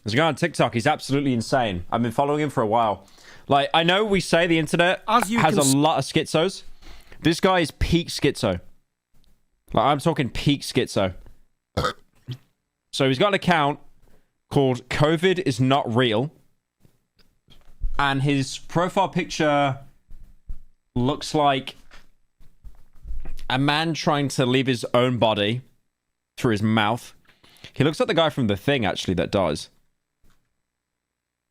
There's a guy on TikTok. He's absolutely insane. I've been following him for a while. Like, I know we say the internet has a lot of schizos. This guy is peak schizo. Like, I'm talking peak schizo. So he's got an account called COVID is not real. And his profile picture looks like a man trying to leave his own body through his mouth. He looks like the guy from The Thing, actually, that dies.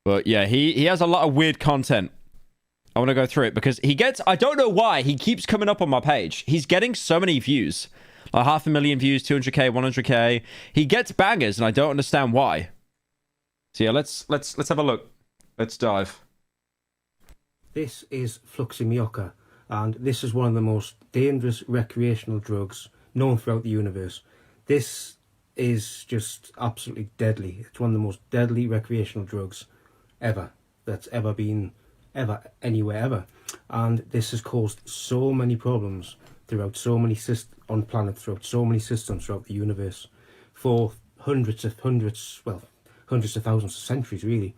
But yeah, he has a lot of weird content. I want to go through it because he gets... I don't know why he keeps coming up on my page. He's getting so many views. Like 500,000 views, 200k, 100k. He gets bangers and I don't understand why. So yeah, let's have a look. Let's dive. This is Fluximioca, and this is one of the most dangerous recreational drugs known throughout the universe. This is just absolutely deadly. It's one of the most deadly recreational drugs ever that's ever been anywhere ever, and this has caused so many problems throughout so many on planet, throughout so many systems throughout the universe for hundreds of thousands of centuries, really.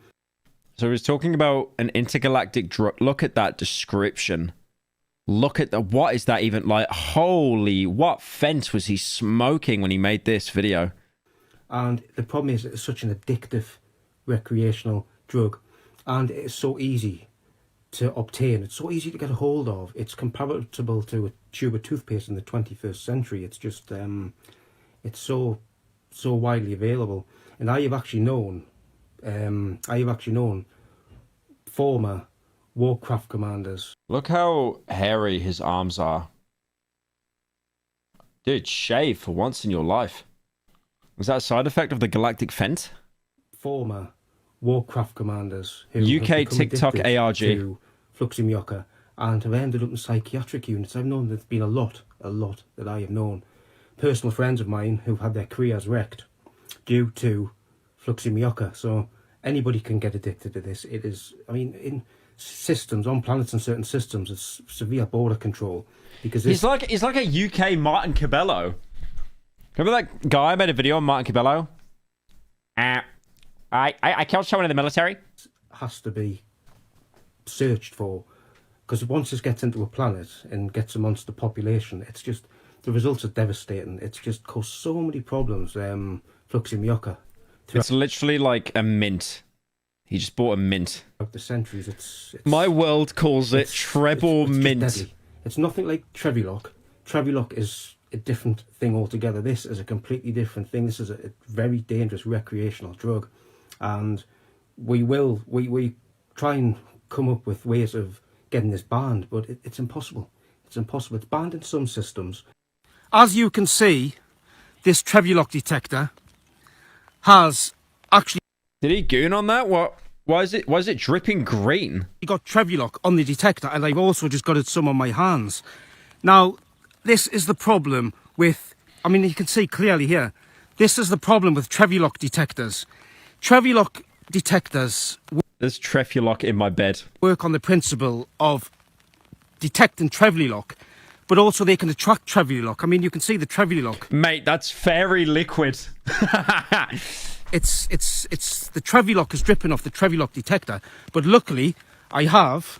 So he's talking about an intergalactic drug. Look at that description. Look at the... What is that even like? Holy... What fence was he smoking when he made this video? And the problem is it's such an addictive recreational drug. And it's so easy to obtain. It's so easy to get a hold of. It's comparable to a tube of toothpaste in the 21st century. It's just... it's so widely available. And I have actually known former Warcraft commanders. Look how hairy his arms are. Dude, shave for once in your life. Was that a side effect of the galactic fent? Former Warcraft commanders who UK TikTok ARG to Fluximioca and have ended up in psychiatric units. I've known there's been a lot that I have known. Personal friends of mine who've had their careers wrecked due to Fluximioca. So anybody can get addicted to this. It is, I mean, in systems, on planets and certain systems, it's severe border control. Because he's like a UK Martin Cabello. Remember that guy I made a video on Martin Cabello? I killed someone in the military. Has to be searched for, because once it gets into a planet and gets amongst the population, it's just, the results are devastating. It's just caused so many problems. Fluximioca. It's literally like a mint. He just bought a mint. Throughout the centuries, it's my world calls it treble mint. Deadly. It's nothing like Trevilock. Trevilock is a different thing altogether. This is a completely different thing. This is a very dangerous recreational drug, and we try and come up with ways of getting this banned, but it's impossible. It's impossible. It's banned in some systems. As you can see, this Trevilock detector has actually... Did he goon on that? What? Why is it dripping green? You got Trevilock on the detector, and I've also just got some on my hands. Now, this is the problem with... I mean, you can see clearly here. This is the problem with Trevilock detectors. Trevilock detectors... There's Trevilock in my bed. ...work on the principle of detecting Trevilock, but also they can attract Trevilock. I mean, you can see the Trevilock. Mate, that's fairy liquid. It's the Trevilock is dripping off the Trevilock detector, but luckily I have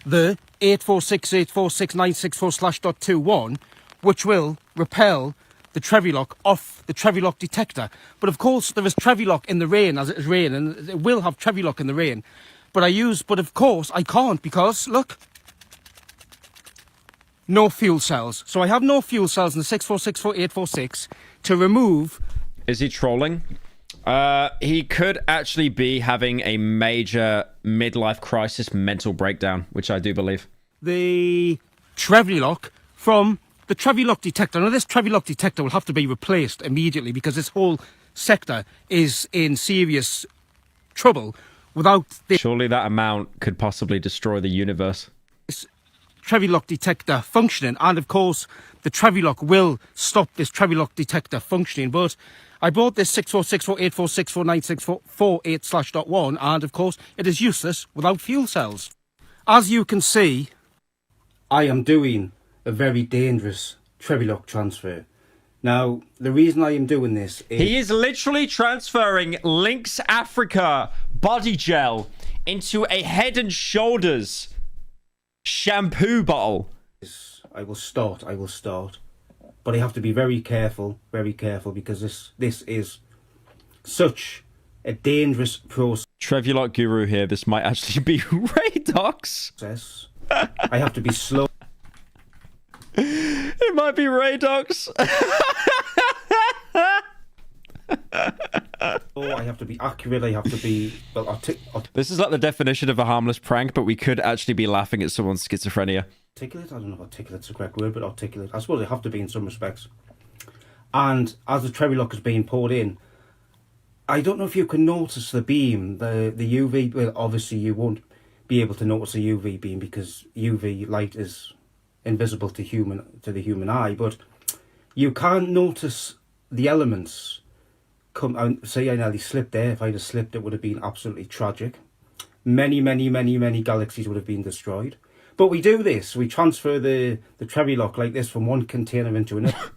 the 846846964/.21, which will repel the Trevilock off the Trevilock detector. But of course there is Trevilock in the rain, as it is rain, and it will have Trevilock in the rain. But of course I can't, because look, no fuel cells. So I have no fuel cells in the 6464846 to remove. Is he trolling? He could actually be having a major midlife crisis mental breakdown, which I do believe. The Trevilock from the Trevilock detector. Now, this Trevilock detector will have to be replaced immediately, because this whole sector is in serious trouble without this. Surely that amount could possibly destroy the universe. This Trevilock detector functioning, and of course the Trevilock will stop this Trevilock detector functioning. But I bought this 6464846496448/.1, and of course it is useless without fuel cells. As you can see, I am doing a very dangerous Trevilock transfer. Now, the reason I am doing this is... He is literally transferring Lynx Africa body gel into a Head and Shoulders shampoo bottle. I will start. But I have to be very careful, because this is such a dangerous process. Trevulot Guru here. This might actually be Radox. I have to be slow. It might be Radox. I have to be accurate. I have to be... Well, this is like the definition of a harmless prank, but we could actually be laughing at someone's schizophrenia. Articulate? I don't know if articulate's the correct word, but articulate. I suppose they have to be in some respects. And as the Trevulot is being poured in, I don't know if you can notice the beam, the UV... Well, obviously you won't be able to notice the UV beam because UV light is invisible to the human eye, but you can notice the elements come out. Say I nearly slipped there. If I'd have slipped, it would have been absolutely tragic. Many galaxies would have been destroyed. But we do this. We transfer the Trevulot like this from one container into another.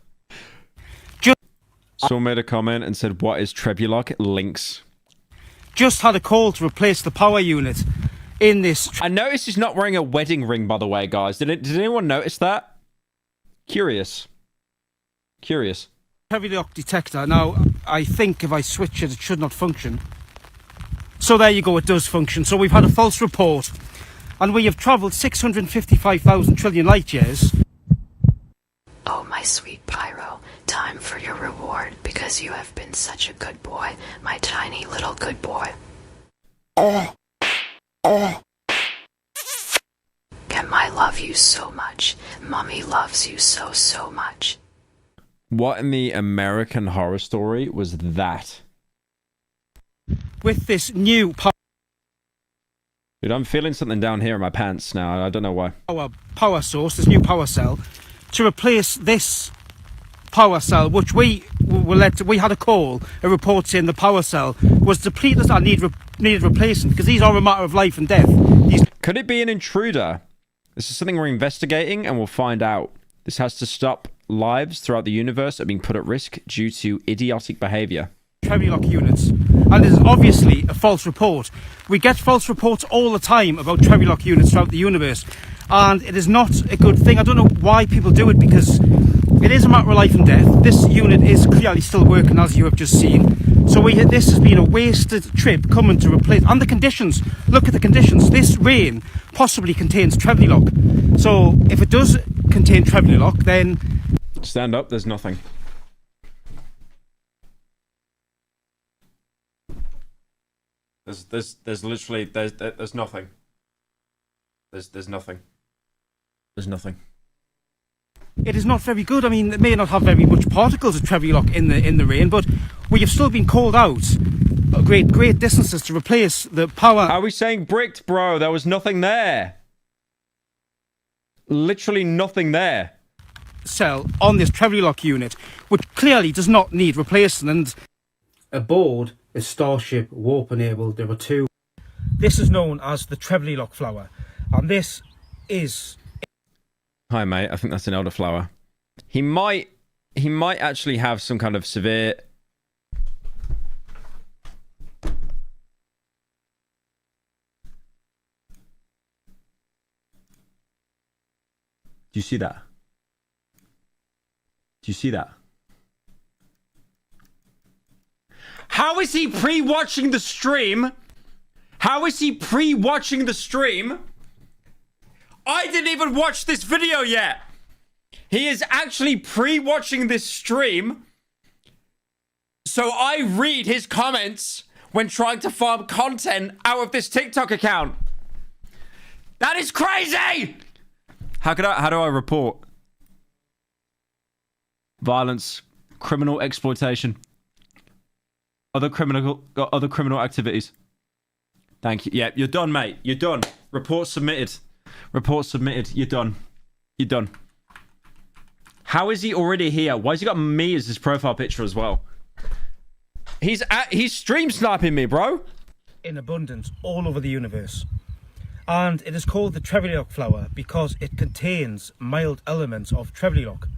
Someone made a comment and said, "What is Trevulot?" Links. Just had a call to replace the power unit in this. I noticed he's not wearing a wedding ring, by the way, guys. Did anyone notice that? Curious. Trevulot detector. Now, I think if I switch it, it should not function. So there you go, it does function. So we've had a false report. And we have travelled 655,000 trillion light years. Oh, my sweet Pyro, time for your reward, because you have been such a good boy, my tiny little good boy. Can I love you so much? Mommy loves you so much. What in the American Horror Story was that? With this new Dude, I'm feeling something down here in my pants now. I don't know why. power source, this new power cell, to replace this power cell, which we had a report saying the power cell was depleted and needed replacing, because these are a matter of life and death. Could it be an intruder? This is something we're investigating and we'll find out. This has to stop lives throughout the universe are being put at risk due to idiotic behavior. Trevulot units, and it is obviously a false report. We get false reports all the time about Trevulot units throughout the universe, and it is not a good thing. I don't know why people do it, because it is a matter of life and death. This unit is clearly still working, as you have just seen. So this has been a wasted trip coming to replace, and the conditions, look at the conditions. This rain possibly contains Trevulot. So if it does contain Trevulot, then... Stand up, there's nothing. There's literally there's nothing. There's nothing. There's nothing. It is not very good. I mean, it may not have very much particles of Trevulot in the rain, but we have still been called out great distances to replace the power. How are we saying bricked, bro? There was nothing there. Literally nothing there. Cell on this Trevulot unit, which clearly does not need replacing. And aboard is Starship warp enabled. There are two. This is known as the Trevulot flower, and this is... Hi mate, I think that's an elderflower. He might actually have some kind of severe... Do you see that? Do you see that? How is he pre-watching the stream? How is he pre-watching the stream? I didn't even watch this video yet. He is actually pre-watching this stream. So I read his comments when trying to farm content out of this TikTok account. That is crazy! How do I report? Violence, criminal exploitation, other criminal activities. Thank you. Yeah, you're done, mate. You're done. Report submitted. Report submitted. You're done. You're done. How is he already here? Why has he got me as his profile picture as well? He's stream sniping me, bro. In abundance all over the universe. And it is called the Trevulot flower because it contains mild elements of Trevulot.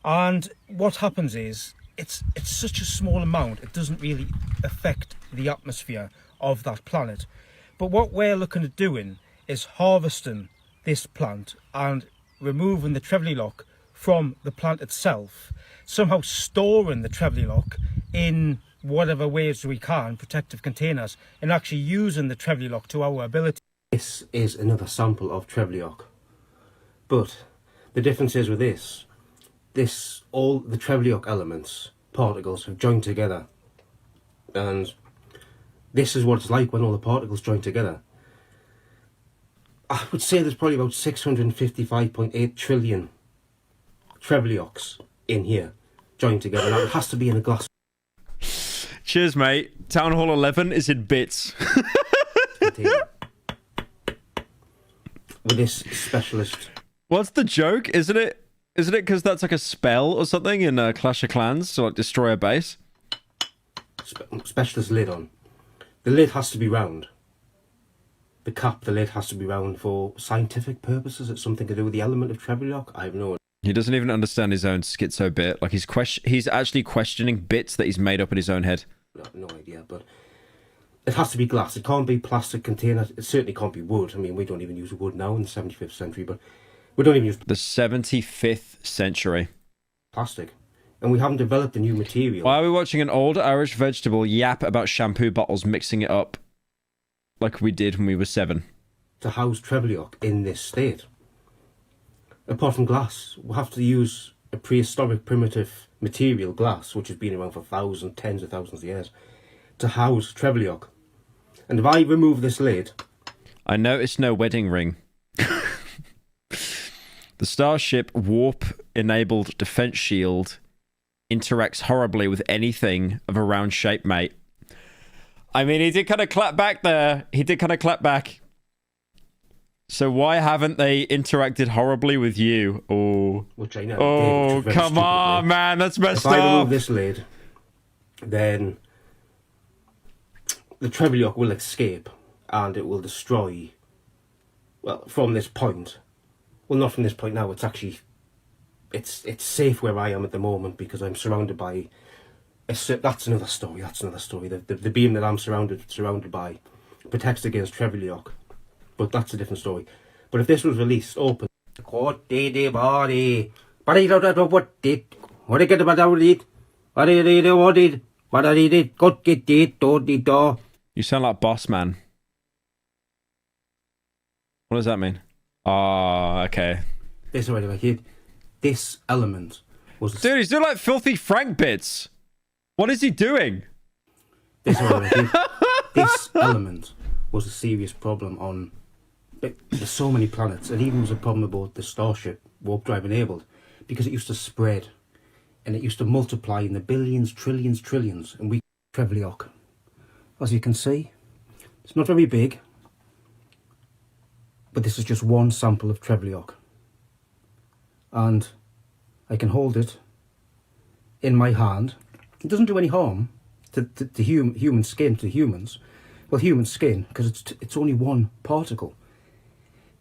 And what happens is, it's such a small amount, it doesn't really affect the atmosphere of that planet. But what we're looking at doing is harvesting this plant and removing the Trevlilock from the plant itself, somehow storing the Trevlilock in whatever ways we can, protective containers, and actually using the Trevlilock to our ability. This is another sample of Trevlilock, but the difference is with this, all the Trevlilock elements, particles, have joined together, and this is what it's like when all the particles join together. I would say there's probably about 655.8 trillion Trevliocks in here, joined together. Now it has to be in a glass Cheers, mate. Town Hall 11 is in bits. container. With this specialist. What's the joke? Isn't it because that's like a spell or something in Clash of Clans to like destroy a base? Specialist lid on. The lid has to be round. The lid has to be round for scientific purposes. It's something to do with the element of Trevlilock. I have no idea. He doesn't even understand his own schizo bit. Like he's actually questioning bits that he's made up in his own head. No idea, but it has to be glass. It can't be plastic container. It certainly can't be wood. I mean, we don't even use wood now in the 75th century, but we don't even use the 75th century. Plastic. And we haven't developed a new material. Why are we watching an old Irish vegetable yap about shampoo bottles mixing it up like we did when we were 7? To house Trevlilock in this state. Apart from glass, we'll have to use a prehistoric primitive material, glass, which has been around for thousands, tens of thousands of years, to house Trevlilock. And if I remove this lid... I noticed no wedding ring. The Starship warp-enabled defense shield interacts horribly with anything of a round shape, mate. I mean, he did kind of clap back there. He did kind of clap back. So why haven't they interacted horribly with you? Oh, which I know. Oh, come on, man. That's messed up. If I remove this lid, then the Trevlilock will escape and it will destroy, well, from this point. Well, not from this point now. It's actually, it's safe where I am at the moment because I'm surrounded by, that's another story. The beam that I'm surrounded by protects against Trevlilock. But that's a different story. But if this was released open, you sound like Boss Man. What does that mean? Oh, okay. This element was... Dude, he's doing like Filthy Frank bits. What is he doing? This element was a serious problem on... There's so many planets, and even was a problem aboard the Starship, warp drive enabled, because it used to spread, and it used to multiply in the billions, trillions, and we... Trevlilock. As you can see, it's not very big, but this is just one sample of Trevlilock. And I can hold it in my hand. It doesn't do any harm to human skin, to humans. Well, human skin, because it's only one particle.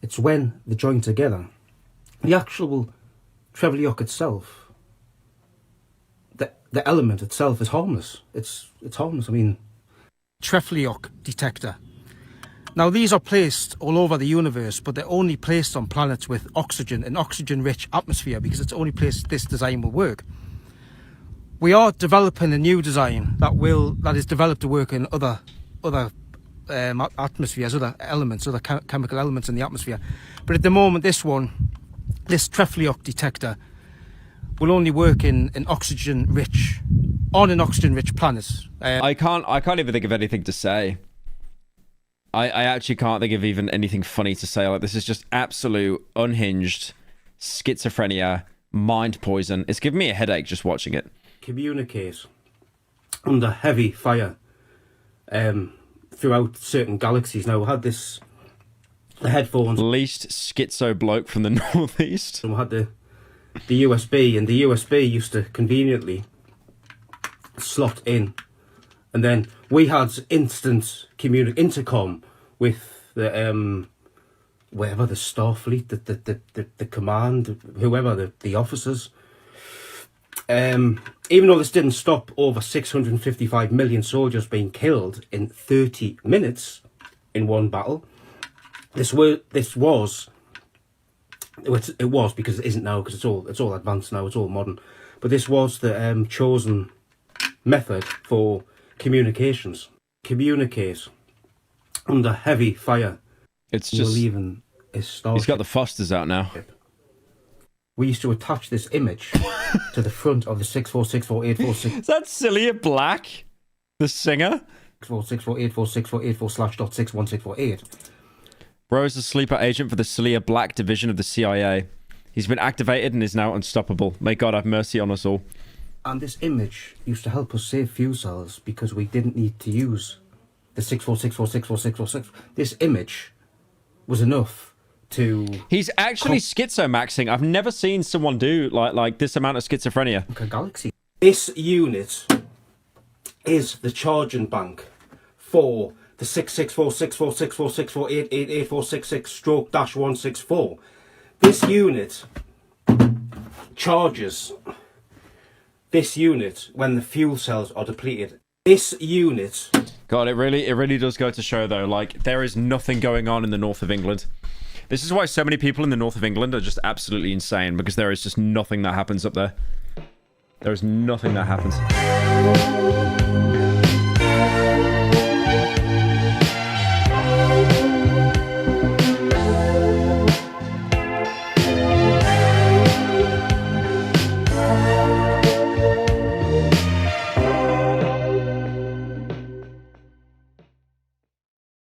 It's when they join together. The actual Trevlilock itself, the element itself is harmless. It's harmless. I mean, Trevlilock detector. Now these are placed all over the universe, but they're only placed on planets with oxygen, an oxygen-rich atmosphere, because it's the only place this design will work. We are developing a new design that is developed to work in other atmospheres, other elements, other chemical elements in the atmosphere. But at the moment, this Trevlilock detector will only work in an oxygen-rich planet. I can't even think of anything to say. I actually can't think of even anything funny to say. Like, this is just absolute unhinged schizophrenia, mind poison. It's giving me a headache just watching it. Communicate under heavy fire throughout certain galaxies. Now, we had the headphones. Least schizo bloke from the northeast. And we had the USB, and the USB used to conveniently slot in. And then we had instant intercom with the wherever the Starfleet, the command, whoever the officers. Even though this didn't stop over 655 million soldiers being killed in 30 minutes in one battle, it was because it isn't now, because it's all advanced now, it's all modern. But this was the chosen method for communications. Communicate under heavy fire. It's just... Even he's got the Fosters out now. We used to attach this image to the front of the 6464846. Is that Celia Black, the singer? 646484648/.61648. Bro is a sleeper agent for the Celia Black division of the CIA. He's been activated and is now unstoppable. May God have mercy on us all. And this image used to help us save fuel cells because we didn't need to use the 646464646. This image was enough to... He's actually schizomaxing. I've never seen someone do like this amount of schizophrenia. A galaxy. This unit is the charging bank for the 664646464888466/-164. This unit charges this unit when the fuel cells are depleted. This unit... God, it really does go to show, though, like, there is nothing going on in the north of England. This is why so many people in the north of England are just absolutely insane, because there is just nothing that happens up there. There is nothing that happens.